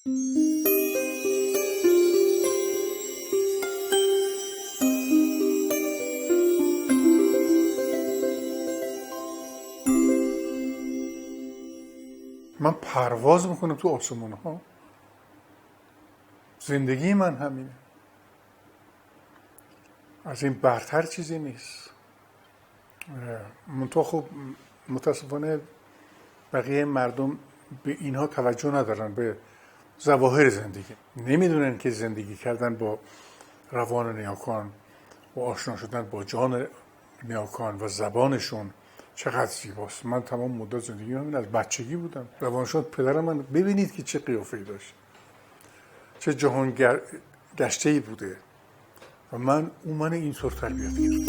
من پرواز میکنم تو آسمون ها. زندگی من همینه. از این برتر چیزی نیست. منتها خب متاسفانه بقیه مردم به اینها توجه ندارن، به ظواهر زندگی. نمیدونن که زندگی کردن با روان نیاکان و آشنا شدن با جان نیاکان و زبانشون چقدر زیباست. من تمام مدت زندگی همین از بچگی بودم. روانشناس پدرم من ببینید که چه قیافه‌ای داشت، چه جهان گشته‌ای بوده و من اینطور تربیت کردم.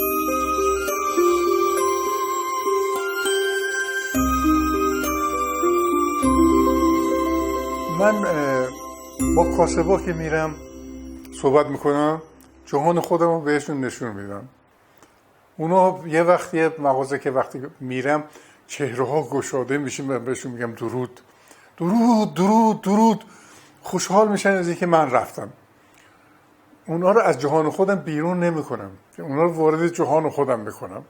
من با کاسبا که میرم صحبت میکنم، جهان خودم رو بهشون نشون میدم. اونا یه مغازه که وقتی میرم چهره ها گشاده میشه، من بهشون میگم درود درود درود درود، خوشحال میشن از اینکه من رفتم. اونا رو از جهان خودم بیرون نمیکنم، اونا رو وارد جهان خودم میکنم.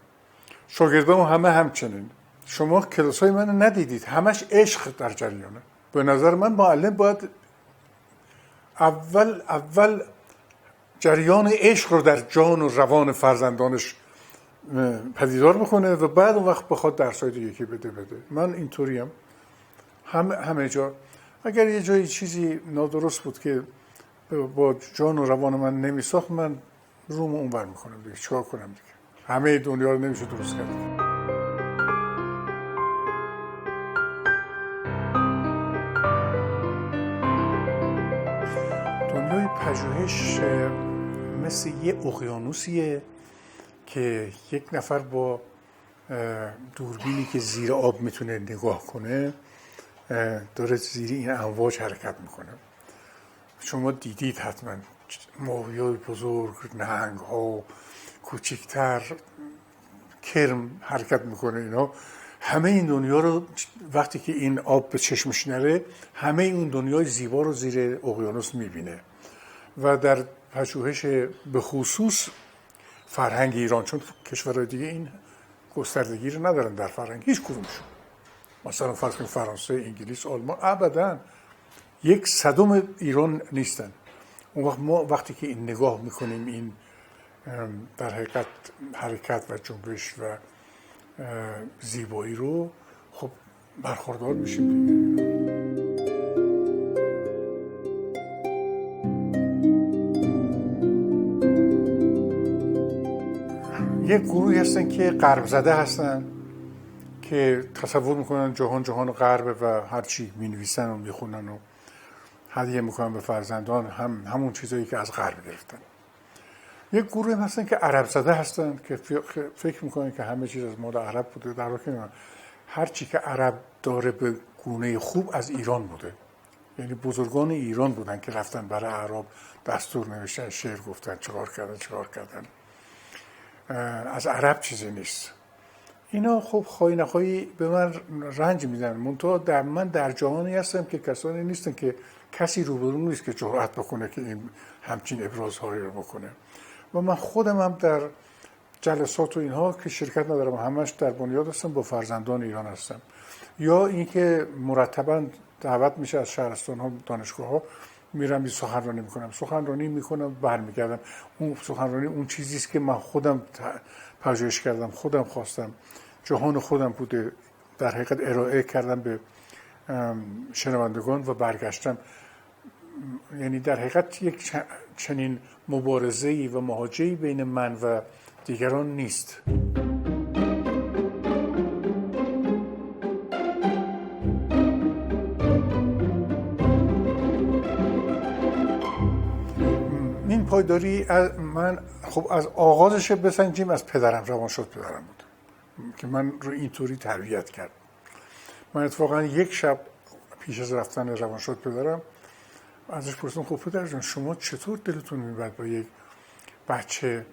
شاگردام همه همچنین. شما کلاسای من ندیدید، همش عشق در جریانه. به نظر من معلم باید اول جریان عشق رو در جان و روان فرزندانش پدیدار بکنه و بعد اون وقت بخواد درسای دیگه که بده. من اینطوریم. همه جا اگر یه جایی چیزی نادرست بود که با جان و روان من نمیساخت، من رومو اونور میکنم دیگه. چیکار کنم دیگه؟ همه دنیا رو نمیشه درست کرد. دنیای پژوهش مثل یه اقیانوسیه که یک نفر با دوربینی که زیر آب میتونه نگاه کنه داره زیر این امواج حرکت میکنه. شما دیدید حتما ماهی‌های بزرگ، نهنگ‌ها کوچکتر، کرم حرکت میکنه. اینا همه این دنیا رو وقتی که این آب به چشمش نره، همه این دنیای زیبا رو زیر اقیانوس میبینه. و در پژوهش به خصوص فرهنگ ایران، چون کشورهای دیگه این گستردگی رو ندارن در فرهنگ هیچ کدومشون، مثلا فرض کنید فرانسه، انگلیس، آلمان، ابداً 1/100 ایران نیستن. اون وقت ما وقتی که این نگاه میکنیم این در حقیقت حرکت و جنبش و زیبایی رو، خب برخوردار میشیم دیگه. یک گروهی هستن که غرب زده هستن که تصور میکنن جهان غربه و هر چی مینویسن و میخونن و هدیه میکنن به فرزندان همون چیزایی که از غرب گرفتن. یک گروه هستن که عرب زده هستن که فکر میکنن که همه چیز از مال عرب بوده، در حالی که هر چی که عرب داره به گونه خوب از ایران بوده. یعنی بزرگان ایران بودن که رفتن برای اعراب دستور نوشتن، شعر گفتن، چیکار کردن. از عرب چیزی نیست. اینا خب خواهی نخواهی به من رنج میدن. منتها من در جهانی هستم که کسانی نیستن که کسی روبرو نیست که جرأت بکنه که این همچین ابرازهایی رو بکنه. و من خودم هم در جلسات و اینها که شرکت ندارم، همش در بنیاد هستم با فرزندان ایران هستم، یا اینکه مرتبا دعوت میشه از شهرستان ها، دانشگاه ها، میرم سخنرانی میکنم برمیگردم. اون سخنرانی اون چیزی است که من خودم پژوهش کردم، خودم خواستم، جهان خودم بوده، در حقیقت ارائه کردم به شنوندگان و برگشتم. یعنی در حقیقت یک چنین مبارزه‌ای و مواجهه‌ای بین من و دیگران نیست. این پایداری من خب از آغازش بسنجیم از پدرم، روانشناس پدرم بود که من رو اینطوری تربیت کرد. من اتفاقا یک شب پیش از رفتن روانشناس پدرم ازش پرسیدم خب پدر جان شما چطور دلتون میبرد با یک بچه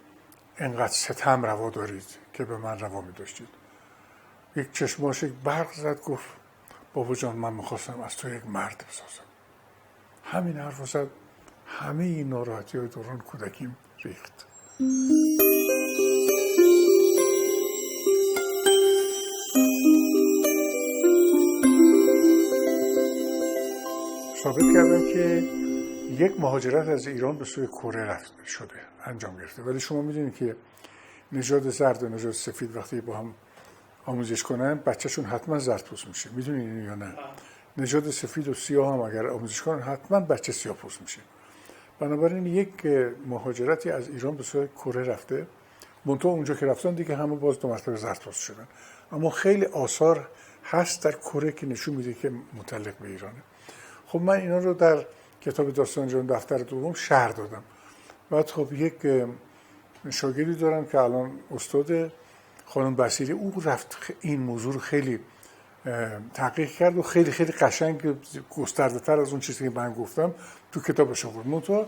انقدر ستم روا دارید که به من روا میداشتید؟ یک چشماش برق زد، گفت بابا جان من میخواستم از تو یک مرد بسازم. همین حرف زد، همه این ناراحتی های دوران کودکیم ریخت. ثابت کردم که یک مهاجرت از ایران به سوی کره انجام گرفته، ولی شما میدونید که نژاد زرد و نژاد سفید وقتی با هم آموزش کنن بچهشون حتما زردپوست میشه. میدونید یا نه؟ نژاد سفید و سیاه هم اگر آموزش کنن حتما بچه سیاه‌پوست میشه. بنابراین یک مهاجرتی از ایران به سوی کره رفته، منتها اونجا که رفتن دیگه همه باز دو مرتبه زردپوست شدن. اما خیلی آثار هست در کره که نشون میده که متعلق به ایرانه. خب من اینا رو در کتاب داستان جهان دفتر دوم شرح دادم. بعد خب یک شاگردی دارم که الان استاد، خانم بصیری، او رفت این موضوع رو خیلی تحقیق کرد و خیلی خیلی قشنگ گسترده تر از اون چیزی که من گفتم تو کتابش آورد. منتها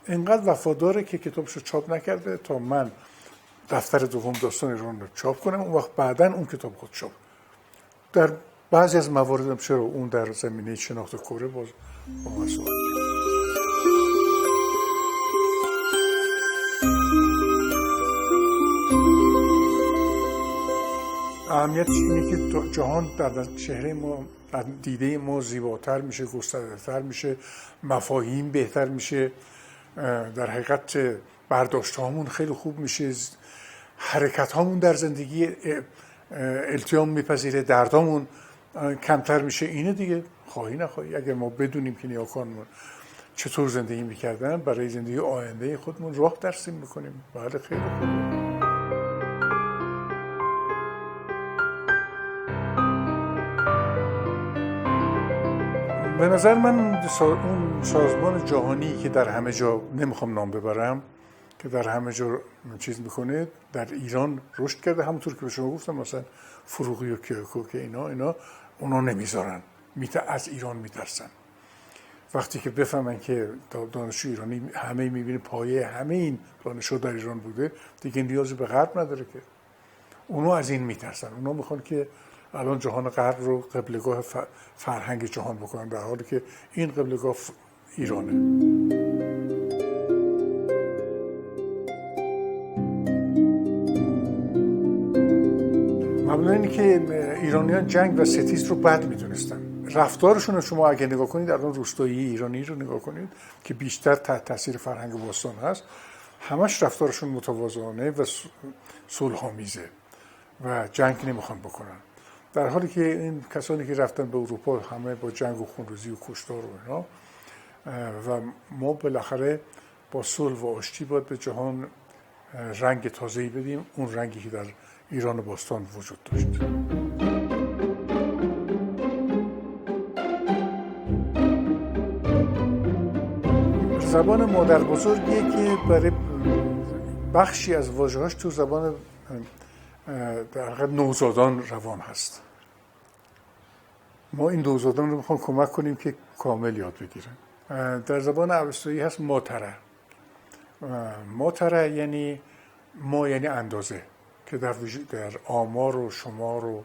اینقدر وفاداره که کتابش رو چاپ نکرده تا من دفتر دوم داستان ایران رو چاپ کنم. اون وقت بعداً اون کتاب خود چاپ. در بعضی از مواردم چرا اون در زمینه شناخت کره باز با من صحبت کرد. اهمیتش اینه که جهان در چهره ما، در دیده ما زیباتر میشه، گسترده‌تر میشه، مفاهیم بهتر میشه، در حقیقت برداشت هامون خیلی خوب میشه، حرکت هامون در زندگی التیام میپذیره، دردامون کمتر میشه. اینه دیگه، خواهی نخواهی اگر ما بدونیم که نیاکانمون چطور زندگی میکردن، برای زندگی آینده خودمون راه ترسیم میکنیم. بله خیلی خوبه. به نظر من اون سازمان جهانی که در همه جا، نمیخوام نام ببرم، که در همه جا چیز میکنه، در ایران رشد کرده. همونطور که به شما گفتم مثلا فروغی و کیوکو که اینا اونا نمیذارن، از ایران میترسن. وقتی که بفهمن که دانشجو ایرانی همه میبینه پایه همه این دانشجو در ایران بوده، دیگه نیازی به غرب نداره که. اونا از این میترسن. اونا میخوان که الان جهان غرب رو قبلگاه فرهنگ جهان بکنن، در حالی که این قبلگاه ایرانه. معمولا اینه که ایرانیان جنگ و ستیز رو بد میدونستن. رفتارشون رو شما اگه نگاه کنید، الان روستایی ایرانی رو نگاه کنید که بیشتر تحت تاثیر فرهنگ باستان هست، همش رفتارشون متواضعانه و صلح‌آمیزه و جنگ نمیخوان بکنن. در حالی که این کسانی که رفتن به اروپا همه با جنگ و خونریزی و کشتار و اینا، و ما بالاخره با صلح و آشتی باید به جهان رنگ تازه‌ای بدیم، اون رنگی که در ایران باستان وجود داشت. زبان مادر بزرگیه که برای بخشی از واژه‌هاش تو زبان در حقیقت نوزادان روان هست. ما این نوزادان رو میخوام کمک کنیم که کامل یاد بگیرن. در زبان اوستایی هست ماتره. ماتره یعنی ما، یعنی اندازه، که در آمار و شمار و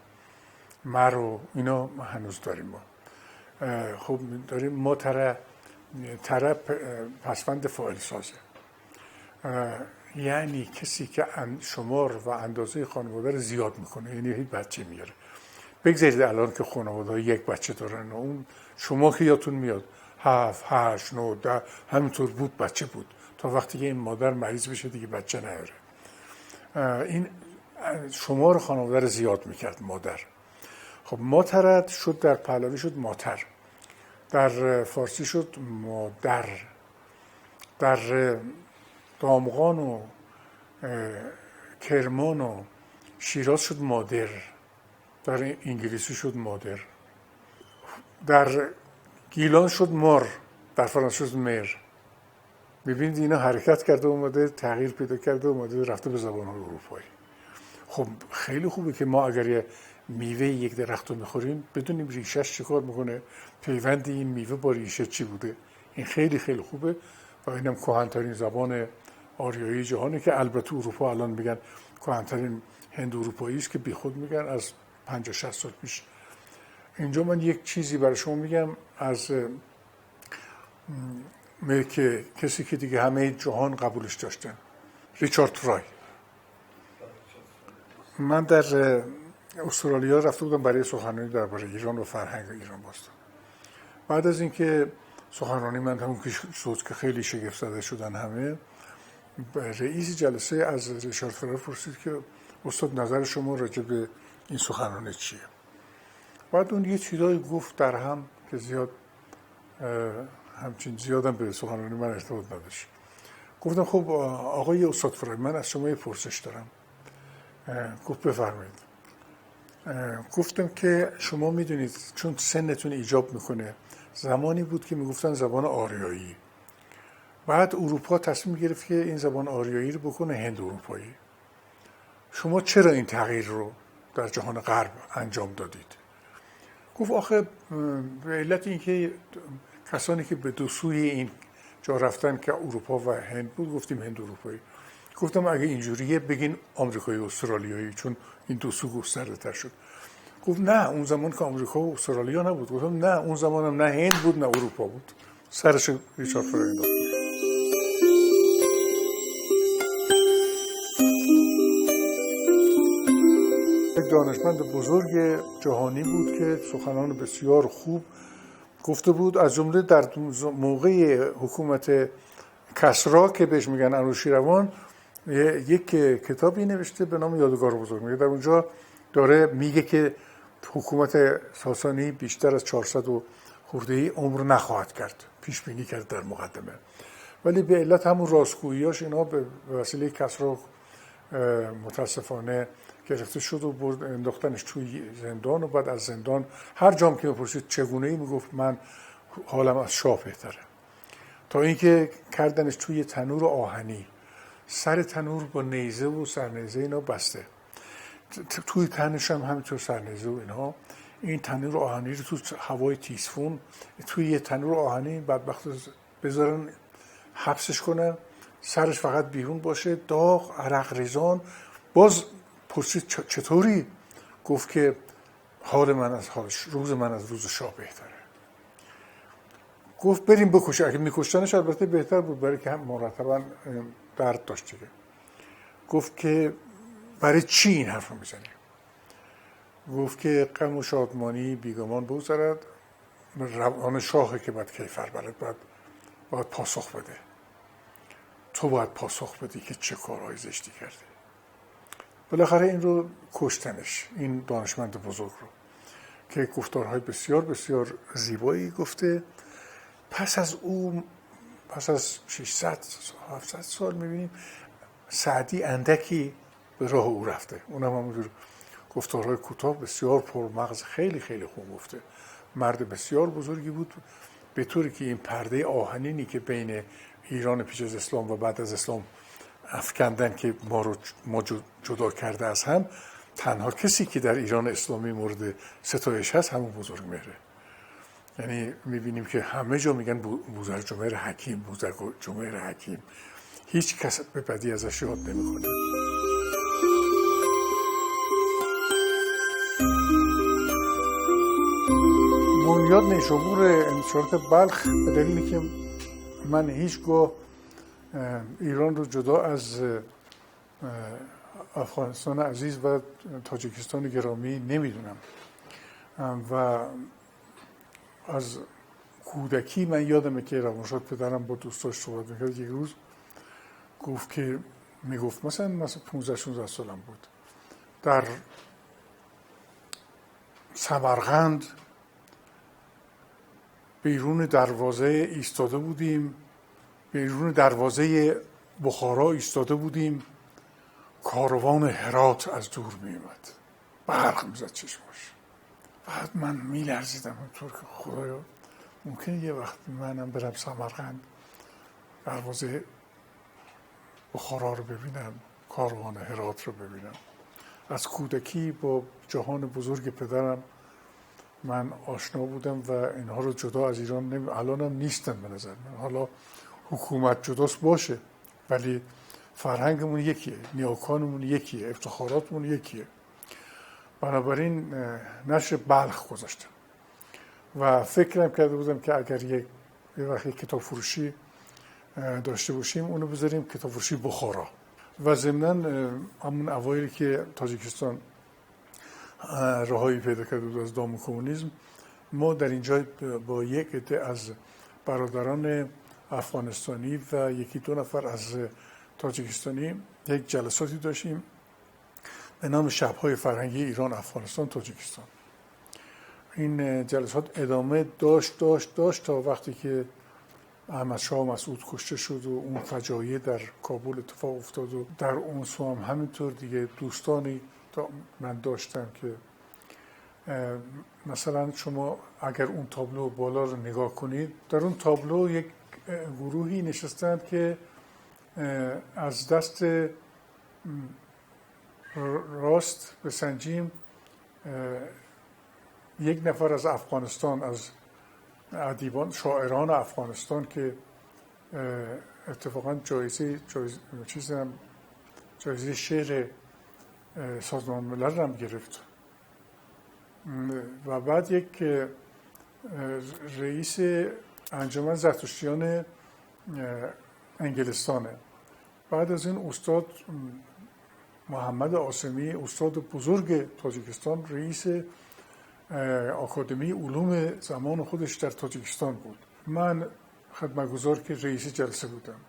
مر و اینا ما هنوز داریم. ما خب داریم ماتره. تره پسوند فاعل سازه، یعنی کسی که شمار و اندازه خانواده رو زیاد میکنه، یعنی هیچ بچه میاره. بگذارید الان که خانواده ها یک بچه دارن، اون شما که یادتون میاد 7 8 9 10 همینطور بود، بچه بود تا وقتی که این مادر مریض بشه دیگه بچه نیاره. این شمار خانواده رو زیاد میکرد مادر. خب ماترت شد، در پهلوی شد ماتر، در فارسی شد مادر، در دامغان و کرمان و شیراز شد مادر، در انگلیسی شد مادر، در گیلان شد مار، در فرانسه شد مر. ببینید اینا حرکت کرده اومده، تغییر پیدا کرده اومده، رفته به زبان‌های اروپایی. خب خیلی خوبه که ما اگر یه میوه یک درخت رو میخوریم بدونیم ریشهش چیکار میکنه، پیوند این میوه با ریشه چی بوده. این خیلی خیلی خوبه و اینم کهن‌ترین زبان آریایی جهانه که البته اروپا الان میگن کهن‌ترین هند اروپایی است، که بیخود میگن از 50 60 سال پیش. اینجا من یک چیزی برای شما میگم از که کسی که دیگه همه جهان قبولش داشتن، ریچارد فرای. من در استرالیا رفته بودم برای سخنرانی درباره ایران و فرهنگ ایران باستان. بعد از اینکه سخنرانی من همون که شد که خیلی شگفت زده شدن همه، رئیس جلسه از ریچارد فرای پرسید که استاد نظر شما راجع به این سخنرانی چیه؟ بعد اون یه چیزایی گفت در هم که زیاد همچین زیادم به سخنرانی من ارتباط نداشت. گفتم خب آقای استاد فرای، من از شما یه پرسش دارم. گفت بفرمایید. گفتم که شما میدونید چون سنتون ایجاب میکنه، زمانی بود که میگفتن زبان آریایی، بعد اروپا تصمیم گرفت که این زبان آریایی رو بکنه هند اروپایی. شما چرا این تغییر رو در جهان غرب انجام دادید؟ گفت آخه به علت اینکه کسانی که به دو سوی این جا رفتن که اروپا و هند بود گفتیم هند اروپایی. گفتم اگه اینجوریه بگین آمریکایی و استرالیایی، چون این دو سو گسترده تر شد. گفت نه اون زمان که آمریکا و استرالیا نبود. گفتم نه اون زمان هم نه هند بود نه اروپا بود. سرش ریچارد فرای انداخت. یک دانشمند بزرگ جهانی بود که سخنان بسیار خوب گفته بود، از جمله در موقع حکومت کسری که بهش میگن انوشیروان یک کتابی نوشته به نام یادگار بزرگ. میگه در اونجا داره میگه که حکومت ساسانی بیشتر از 400 و خرده‌ای عمر نخواهد کرد، پیش بینی کرد در مقدمه، ولی به علت همون راستگوییاش اینا به وسیله کسری متاسفانه گرفته شد و برد انداختنش توی زندان و بعد از زندان هر جام که میپرسید چگونه‌ای میگفت من حالم از شاه بهتره، تا اینکه کردنش توی تنور آهنی، سر تنور با نیزه و سرنیزه اینا بسته، توی تنش هم همینطور سرنیزه و اینها. این تنور آهنی رو تو هوای تیزفون توی یه تنور آهنی بدبخت بذارن حبسش کنن، سرش فقط بیرون باشه، داغ عرق ریزان. باز پرسید چطوری؟ گفت که حال من از روز من از روز شاه بهتره. گفت بریم بکشه. اگه میکشتنش البته بهتر بود، برای که هم مرتبا درد داشت دیگه. گفت که برای چی این حرف رو میزنی؟ گفت که غم و شادمانی بیگمان بگذرد، روان شاهه که باید کیفر بلد، باید پاسخ بده. تو باید پاسخ بدی که چه کارهای زشتی کردی. بالاخره این رو کشتنش، این دانشمند بزرگ رو که گفتارهای بسیار بسیار زیبایی گفته. پس از 600 700 سال میبینیم سعدی اندکی به راه او رفته، اونم همونجور گفتارهای کوتاه بسیار پرمغز، خیلی خیلی خوب گفته. مرد بسیار بزرگی بود، به طوری که این پرده آهنینی که بین ایران پیش از اسلام و بعد از اسلام افکندن که ما جدا کرده از هم، تنها کسی که در ایران اسلامی مورد ستایش هست همون بزرگمهره. یعنی میبینیم که همه جا میگن بوزرجمهر حکیم، بوزرجمهر حکیم، هیچ کس به بدی ازش یاد نمیکنه. بنیاد نیشابور انتشارات بلخ به دلیلی که من هیچگاه ایران رو جدا از افغانستان عزیز و تاجیکستان گرامی نمیدونم و از کودکی من یادمه که روانشناس پدرم با دوستاش صحبت میکرد. یک روز گفت که میگفت مثلا 15-16 سالم بود، در سمرقند بیرون دروازه ایستاده بودیم، بیرون دروازه بخارا ایستاده بودیم، کاروان هرات از دور میومد، برق میزد چشماش. بعد من میلرزیدم اونطور که خدایا ممکنه یه وقت منم برم سمرقند دروازه بخارا رو ببینم، کاروان هرات رو ببینم. از کودکی با جهان بزرگ پدرم من آشنا بودم و اینها رو جدا از ایران الانم نیستن به نظر من. حالا حکومت جداست باشه، ولی فرهنگمون یکیه، نیاکانمون یکیه، افتخاراتمون یکیه. بنابراین نشر بلخ گذاشتم و فکرم کرده بودم که اگر یک یه وقتی کتاب فروشی داشته باشیم اونو بذاریم کتاب فروشی بخارا. و ضمناً همون اوایلی که تاجیکستان رهایی پیدا کرده بود از دام کمونیسم، ما در اینجا با یک عده از برادران افغانستانی و یکی دو نفر از تاجیکستانی یک جلساتی داشتیم به نام شب‌های فرهنگی ایران افغانستان تاجیکستان. این جلسات ادامه داشت تا وقتی که احمدشاه مسعود کشته شد و اون فجایع در کابل اتفاق افتاد. و در اون سو هم همینطور دیگه دوستانی من داشتم که مثلا شما اگر اون تابلو بالا رو نگاه کنید، در اون تابلو یک گروهی نشستند که از دست راست بسنجیم یک نفر از افغانستان، از ادیبان شاعران افغانستان که اتفاقا جایزه شعر سازمان ملل هم گرفت. و بعد یک رئیس انجمن زرتشتیان انگلستانه. بعد از این استاد محمد عاصمی، استاد بزرگ تاجیکستان، رئیس آکادمی علوم زمان خودش در تاجیکستان بود. من خدمتگزار که رئیس جلسه بودم.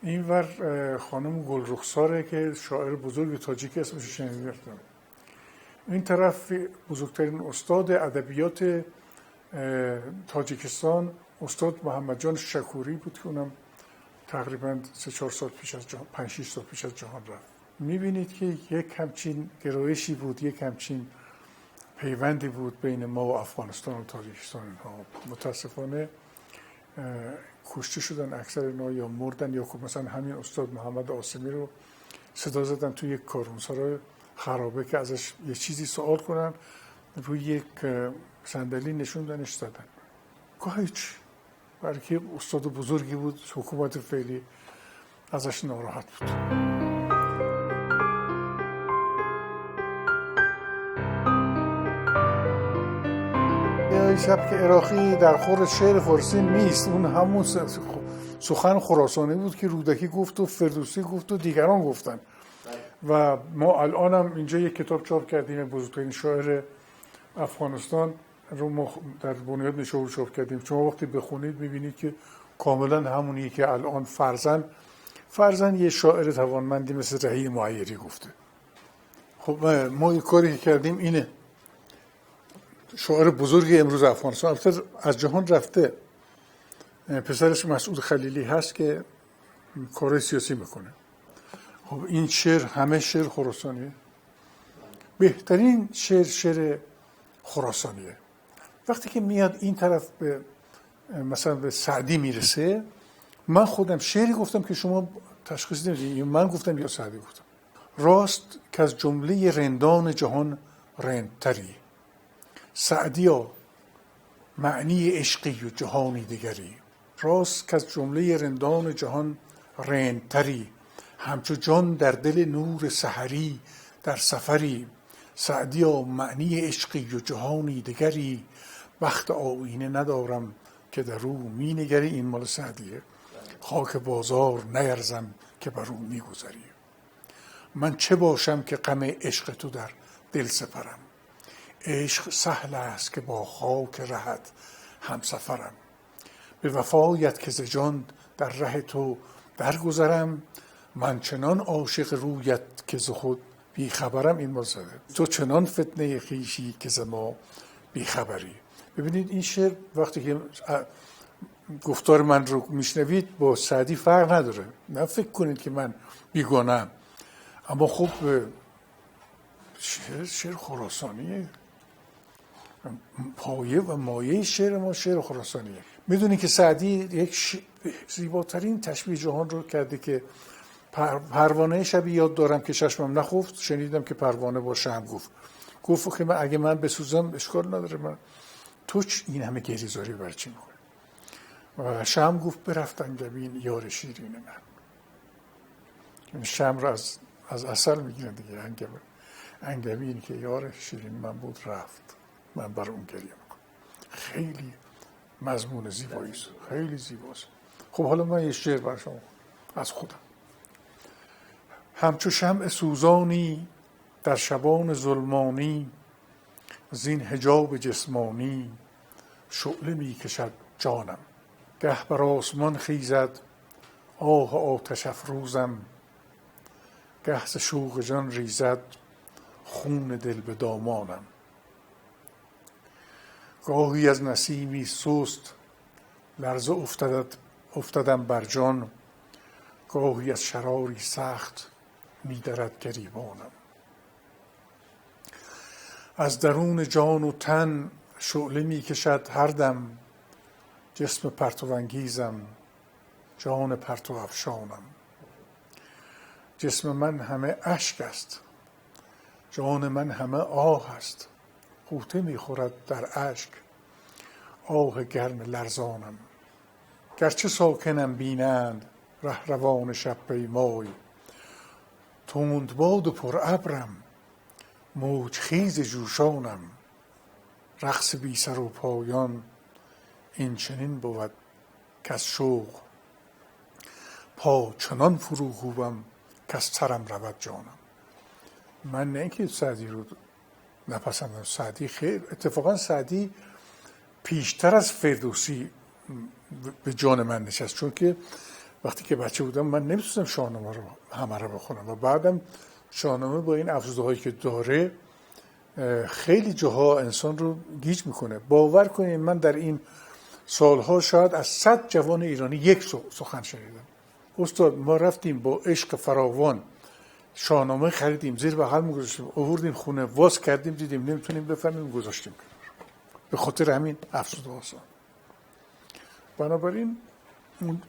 اینور خانم گلرخساره که شاعر بزرگ تاجیک اسمش شنیدم. این طرف بزرگترین استاد ادبیات تاجیکستان استاد محمد جان شکوری بود که اونم تقریبا 3-4 سال پیش از 5-6 سال پیش از جهان رفت. میبینید که یک همچین گرایشی بود، یک همچین پیوندی بود بین ما و افغانستان و تاجیکستان. اینها متاسفانه کشته شدن اکثر اینا، یا مردن، یا مثلا همین استاد محمد عاصمی رو صدا زدن توی یک کاروانسرای خرابه که ازش یه چیزی سوال کنن، روی یک صندلی نشوندنش زدن. هیچ، برای که استاد بزرگی بود، حکومت فعلی ازش ناراحت بود. سبک عراقی در خور شعر فارسی نیست. اون همون سخن خراسانی بود که رودکی گفت و فردوسی گفت و دیگران گفتن. و ما الان هم اینجا یک کتاب چاپ کردیم، بزرگترین شاعر افغانستان رو ما در بنیاد نشور چاپ کردیم. شما وقتی بخونید میبینید که کاملا همونیه که الان فرزن یه شاعر توانمندی مثل رهی معیری گفته. خب ما این کاری که کردیم اینه. شاعر بزرگی امروز افغانستان، البته از جهان رفته، پسرش مسعود خلیلی هست که کار سیاسی میکنه. خب این شعر همه شعر خراسانیه. بهترین شعر خراسانیه. وقتی که میاد این طرف به مثلا به سعدی میرسه، من خودم شعری گفتم که شما تشخیص نمیدید من گفتم یا سعدی گفتم. راست که از جمله رندان جهان رندتری، سعدیا معنی عشقی و جهانی دیگری. راست که از جمله رندان جهان رندتری، همچو جان در دل نور سحری در سفری. سعدیا معنی عشقی و جهانی دیگری، بخت آیینه ندارم که در او می نگری. این مال سعدیه. خاک بازار نیرزم که بر او می گذری. من چه باشم که غم عشق تو در دل سپرم. عشق سهل است که با خاک رهت همسفرم. به وفایت که ز جان در ره تو درگذرم. من چنان عاشق رویت که ز خود بیخبرم. این مال سعدیه. تو چنان فتنه خویشی که ز ما بیخبری. ببینید این شعر وقتی که گفتار من رو میشنوید با سعدی فرق نداره. نه فکر کنید که من بیگانه‌ام. اما خب شعر خراسانیه. پایه و مایه شعر ما شعر خراسانیه. میدونید که سعدی یک زیباترین تشبیه جهان رو کرده که پروانه شبی یاد دارم که چشمم نخفت، شنیدم که پروانه با شمع گفت که اگه من بسوزم اشکال نداره، من تو این همه گریزاری بر چی میکنی؟ و شمع گفت برفت انگبین یار شیرین من. این شمع را از عسل میگیرن دیگه. انگبین که یار شیرین من بود رفت، من بر اون گریه میکنم. خیلی مضمون زیبایی است، خیلی زیباست. خب حالا من یه شعر برای شما از خودم. همچو شمع سوزانی در شبان ظلمانی، زین حجاب جسمانی شعله می کشد جانم. گه بر آسمان خیزد آه آتش افروزم، گه ز شوق جان ریزد خون دل به دامانم. گاهی از نسیمی سست لرزه افتدم بر جان، گاهی از شراری سخت می درد گریبانم. از درون جان و تن شعله می کشد هر دم، جسم پرتو انگیزم جان پرتو افشانم. جسم من همه اشک است، جان من همه آه است، غوطه می خورد در اشک آه گرم لرزانم. گرچه ساکنم بینند رهروان شب پیمای، تندباد و پر ابرم موج خیز جوشانم. رقص بی سر و پایان این چنین بود کز شوق، پا چنان فرو کوبم کز سرم رود جانم. من نه اینکه سعدی رو نپسندم، سعدی خیلی اتفاقا سعدی پیشتر از فردوسی به جان من نشست، چون که وقتی که بچه بودم من نمیتونستم شاهنامه رو همه رو بخونم و بعدم شاهنامه با این افزودهایی که داره خیلی جاها انسان رو گیج میکنه. باور کنید من در این سالها شاید از 100 جوان ایرانی یک سخن شنیدم: استاد ما رفتیم با عشق فراوان شاهنامه خریدیم، زیر بغل می‌گذاشتیم، آوردیم خونه، واس کردیم، دیدیم نمیتونیم بفهمیم، گذاشتیم به خاطر همین افسوده آسان. بنابراین اون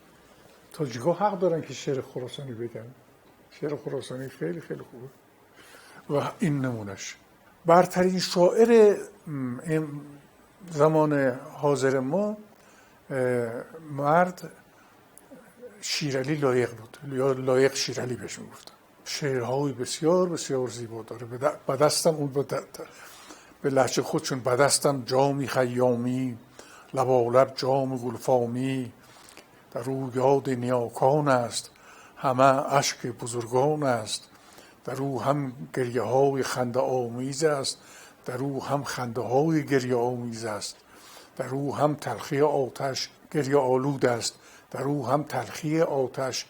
تاجیک‌ها حق دارن که شعر خراسانی بگن. شعر خراسانی خیلی خیلی خوبه و این نمونش. برترین شاعر زمان حاضر ما مرد شیرعلی لایق بود، یا لایق شیرعلی بهش میگفتن. شعرهای بسیار بسیار زیبا داره. به دستم اون به لهجه خودشون به دستم جامی خیامی، لبالب جام گلفامی، در او یاد نیاکان است همه اشک بزرگان است. در او هم گریه های خنده آمیز است، در او هم خنده های گریه آمیز است. در او هم تلخی آتش گریه آلود است، در او هم تلخی آتش،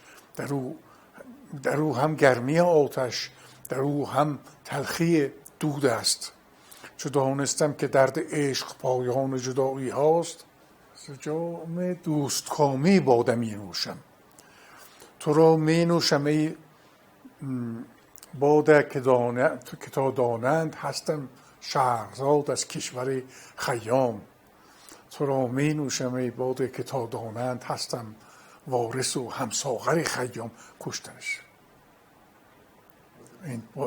در او هم گرمی آتش، در او هم تلخی دود است. چو دانستم که درد عشق پایان جدایی هاست، ز جام دوستکامی باده می نوشم. تو را می نوشم ای باده که تا دانند هستم شهرزاد از کشور خیام. تو را می نوشم ای باده که تا دانند هستم وارث و همساغر خیام. کشتنش.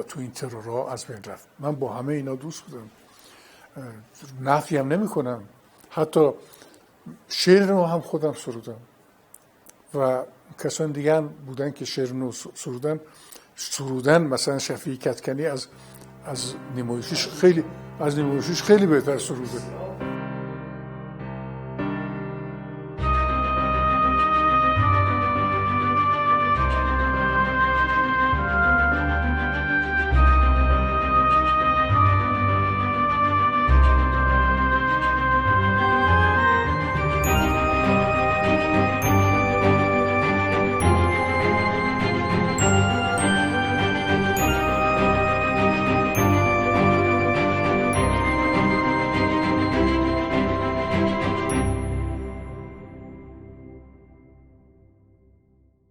تو این ترورها از بین رفت. من با همه اینا دوست بودم، نفی هم نمی کنم. حتی شعر رو هم خودم سرودم و کسان دیگه هم بودن که شعر رو سرودن. مثلا شفیع کدکنی از نمایشیش خیلی بهتر سروده.